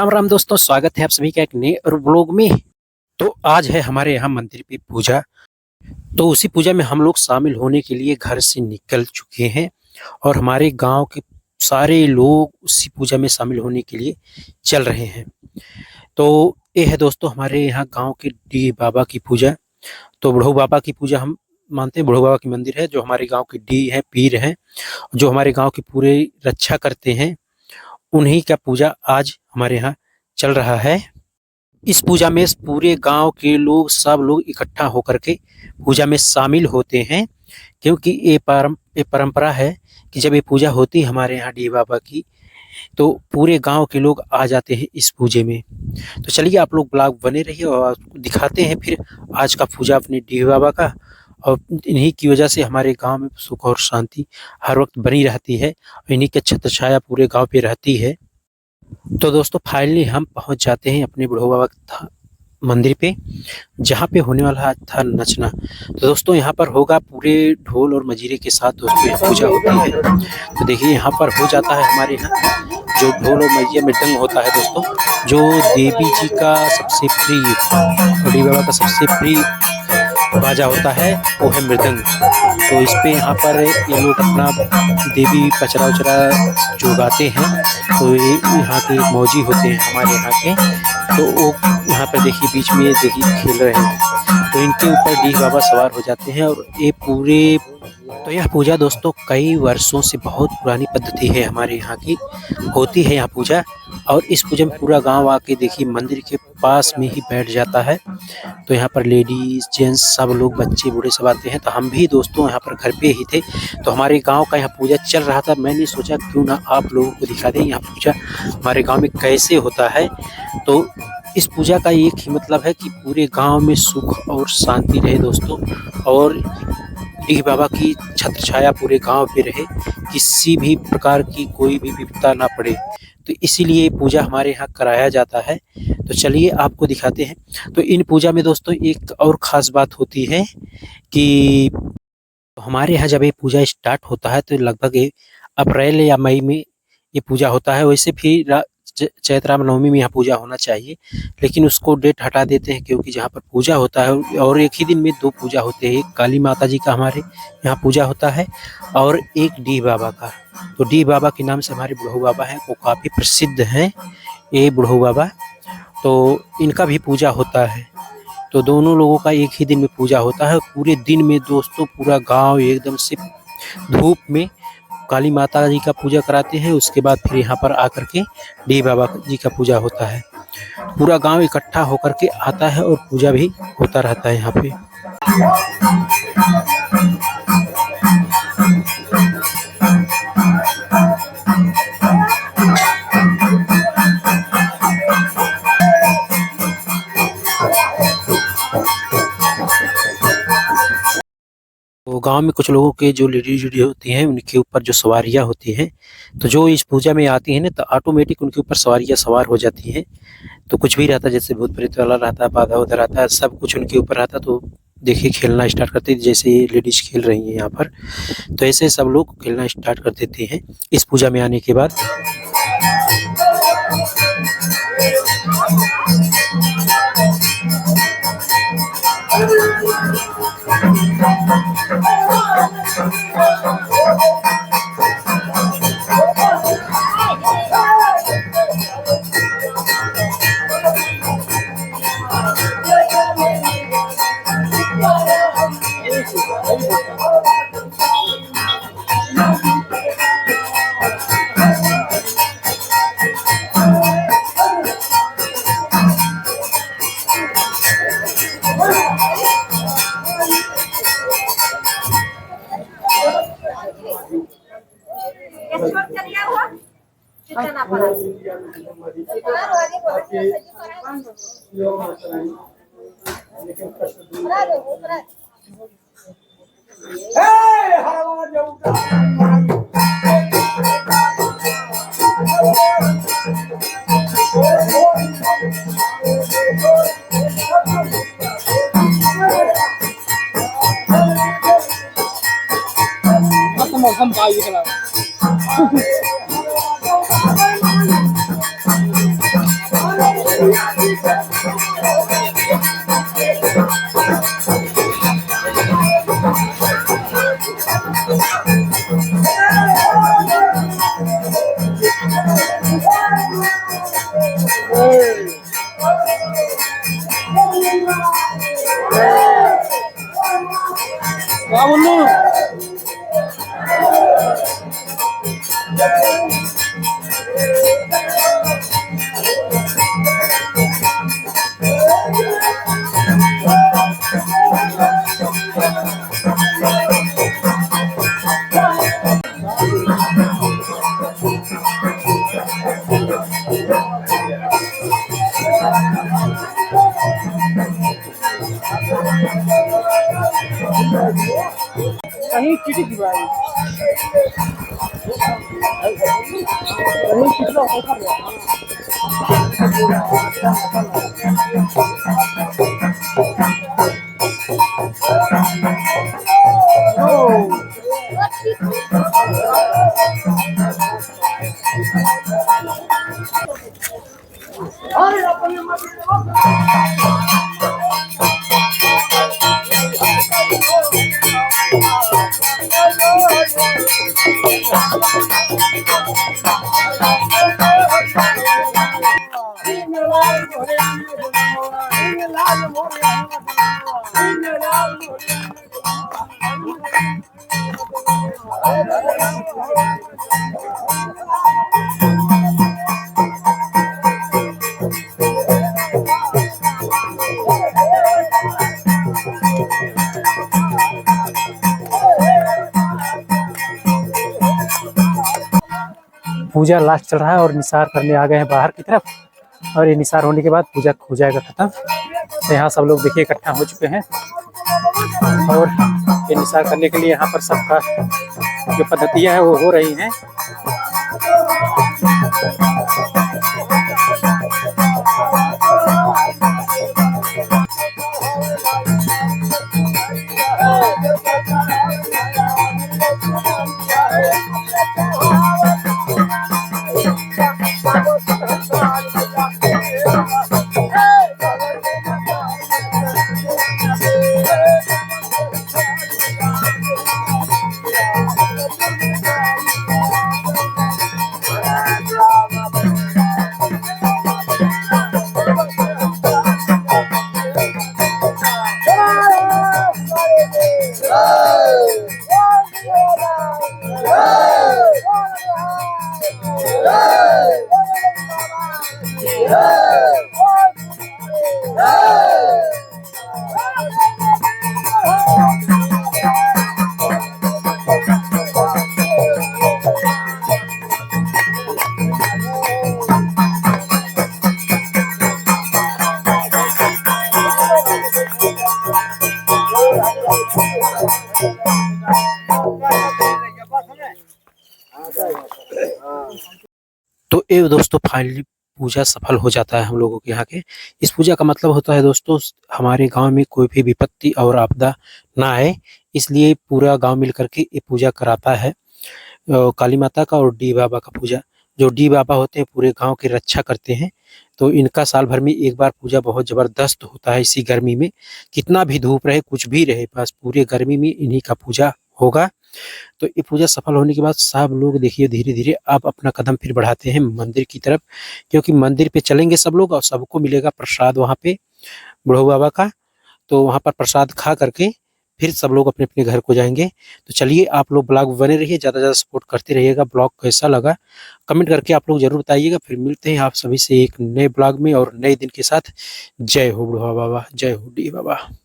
राम राम दोस्तों, स्वागत है आप सभी का एक नए और ब्लॉग में। तो आज है हमारे यहाँ मंदिर पे पूजा। तो उसी पूजा में हम लोग शामिल होने के लिए घर से निकल चुके हैं और हमारे गांव के सारे लोग उसी पूजा में शामिल होने के लिए चल रहे हैं। तो ये है दोस्तों हमारे यहाँ गांव के डी बाबा की पूजा। तो बुढ़ऊ बाबा की पूजा हम मानते हैं। बुढ़ऊ बाबा की मंदिर है जो हमारे गांव के डी हैं, पीर हैं, जो हमारे गांव की पूरे रक्षा करते हैं। उन्हीं का पूजा आज हमारे यहाँ चल रहा है। इस पूजा में पूरे गांव के लोग, सब लोग इकट्ठा होकर के पूजा में शामिल होते हैं, क्योंकि ये परंपरा है कि जब ये पूजा होती है हमारे यहाँ डी बाबा की, तो पूरे गांव के लोग आ जाते हैं इस पूजे में। तो चलिए आप लोग ब्लॉग बने रहिए और आपको दिखाते हैं फिर आज का पूजा अपने डी बाबा का। और इन्हीं की वजह से हमारे गांव में सुख और शांति हर वक्त बनी रहती है, इन्हीं की छत्र छाया पूरे गांव पे रहती है। तो दोस्तों फाइनली हम पहुंच जाते हैं अपने बुढ़ऊ बाबा मंदिर पे, जहाँ पे होने वाला था नचना। तो दोस्तों यहाँ पर होगा पूरे ढोल और मजीरे के साथ दोस्तों यहाँ पूजा होती है। तो देखिए यहाँ पर हो जाता है हमारे यहाँ जो ढोल और मजीरे मृदंग होता है दोस्तों, जो देवी जी का सबसे प्रिय, बुढ़ी बाबा का सबसे प्रिय बाजा होता है वो है मृदंग। तो इस पे यहाँ पर ये लोग अपना देवी पचरा उचरा जो गाते हैं, तो ये यहाँ के मौजी होते हैं हमारे यहाँ के। तो वो यहाँ पर देखिए बीच में देखिए खेल रहे हैं, तो इनके ऊपर डी बाबा सवार हो जाते हैं। और ये पूरे तो यह पूजा दोस्तों कई वर्षों से बहुत पुरानी पद्धति है हमारे यहाँ की, होती है यहाँ पूजा। और इस पूजा में पूरा गांव आके देखिए मंदिर के पास में ही बैठ जाता है। तो यहाँ पर लेडीज जेंट्स सब लोग, बच्चे बूढ़े सब आते हैं। तो हम भी दोस्तों यहाँ पर घर पे ही थे, तो हमारे गांव का यहाँ पूजा चल रहा था। मैंने सोचा क्यों ना आप लोगों को दिखा दें यहाँ पूजा हमारे गांव में कैसे होता है। तो इस पूजा का एक ही मतलब है कि पूरे गांव में सुख और शांति रहे दोस्तों, और डी बाबा की छत्र छाया पूरे गांव पे रहे, किसी भी प्रकार की कोई भी विपदा ना पड़े। तो इसीलिए पूजा हमारे यहाँ कराया जाता है। तो चलिए आपको दिखाते हैं। तो इन पूजा में दोस्तों एक और ख़ास बात होती है कि हमारे यहाँ जब ये पूजा स्टार्ट होता है तो लगभग अप्रैल या मई में ये पूजा होता है। वैसे फिर चैत्र राम नवमी में यहाँ पूजा होना चाहिए, लेकिन उसको डेट हटा देते हैं क्योंकि जहाँ पर पूजा होता है और एक ही दिन में दो पूजा होते हैं। एक काली माता जी का हमारे यहाँ पूजा होता है और एक डी बाबा का। तो डी बाबा के नाम से हमारे बुढ़ऊ बाबा हैं, वो काफ़ी प्रसिद्ध हैं ये बुढ़ऊ बाबा। तो इनका भी पूजा होता है। तो दोनों लोगों का एक ही दिन में पूजा होता है। पूरे दिन में दोस्तों पूरा गाँव एकदम से धूप में काली माता जी का पूजा कराते हैं। उसके बाद फिर यहाँ पर आकर के डी बाबा जी का पूजा होता है। पूरा गांव इकट्ठा होकर के आता है और पूजा भी होता रहता है यहाँ पे। तो गांव में कुछ लोगों के जो लेडीज होती हैं उनके ऊपर जो सवारियां होती हैं, तो जो इस पूजा में आती हैं ना तो ऑटोमेटिक उनके ऊपर सवारियां सवार हो जाती हैं। तो कुछ भी रहता है, जैसे भूत प्रेत वाला रहता है, बाधा उधर रहता है, सब कुछ उनके ऊपर रहता है। तो देखिए खेलना स्टार्ट करते हैं, जैसे ये लेडीज खेल रही हैं यहाँ पर, तो ऐसे सब लोग खेलना स्टार्ट कर देते हैं इस पूजा में आने के बाद। mausom kayu kalau कहीं किसी की बात कहीं कितना होता पूजा लास्ट चल रहा है और निसार करने आ गए हैं बाहर की तरफ। और ये निसार होने के बाद पूजा हो जाएगा खत्म। तो यहाँ सब लोग देखिए इकट्ठा हो चुके हैं और ये निसार करने के लिए यहाँ पर सबका जो पद्धतियाँ हैं वो हो रही हैं। तो ये दोस्तों फाइनली पूजा सफल हो जाता है हम लोगों के यहाँ के। इस पूजा का मतलब होता है दोस्तों हमारे गांव में कोई भी विपत्ति और आपदा ना आए, इसलिए पूरा गांव मिल करके ये पूजा कराता है काली माता का और डी बाबा का पूजा। जो डी बाबा होते हैं पूरे गांव की रक्षा करते हैं, तो इनका साल भर में एक बार पूजा बहुत ज़बरदस्त होता है। इसी गर्मी में कितना भी धूप रहे कुछ भी रहे, बस पूरे गर्मी में इन्हीं का पूजा होगा। तो ये पूजा सफल होने के बाद सब लोग देखिए धीरे धीरे अब अपना कदम फिर बढ़ाते हैं मंदिर की तरफ, क्योंकि मंदिर पे चलेंगे सब लोग और सबको मिलेगा प्रसाद वहाँ पे बुढ़ऊ बाबा का। तो वहाँ पर प्रसाद खा करके फिर सब लोग अपने अपने घर को जाएंगे। तो चलिए आप लोग ब्लॉग बने रहिए, ज़्यादा से ज़्यादा सपोर्ट करते रहिएगा। ब्लॉग कैसा लगा कमेंट करके आप लोग जरूर बताइएगा। फिर मिलते हैं आप सभी से एक नए ब्लॉग में और नए दिन के साथ। जय हो बुढ़वा बाबा, जय हो डी बाबा।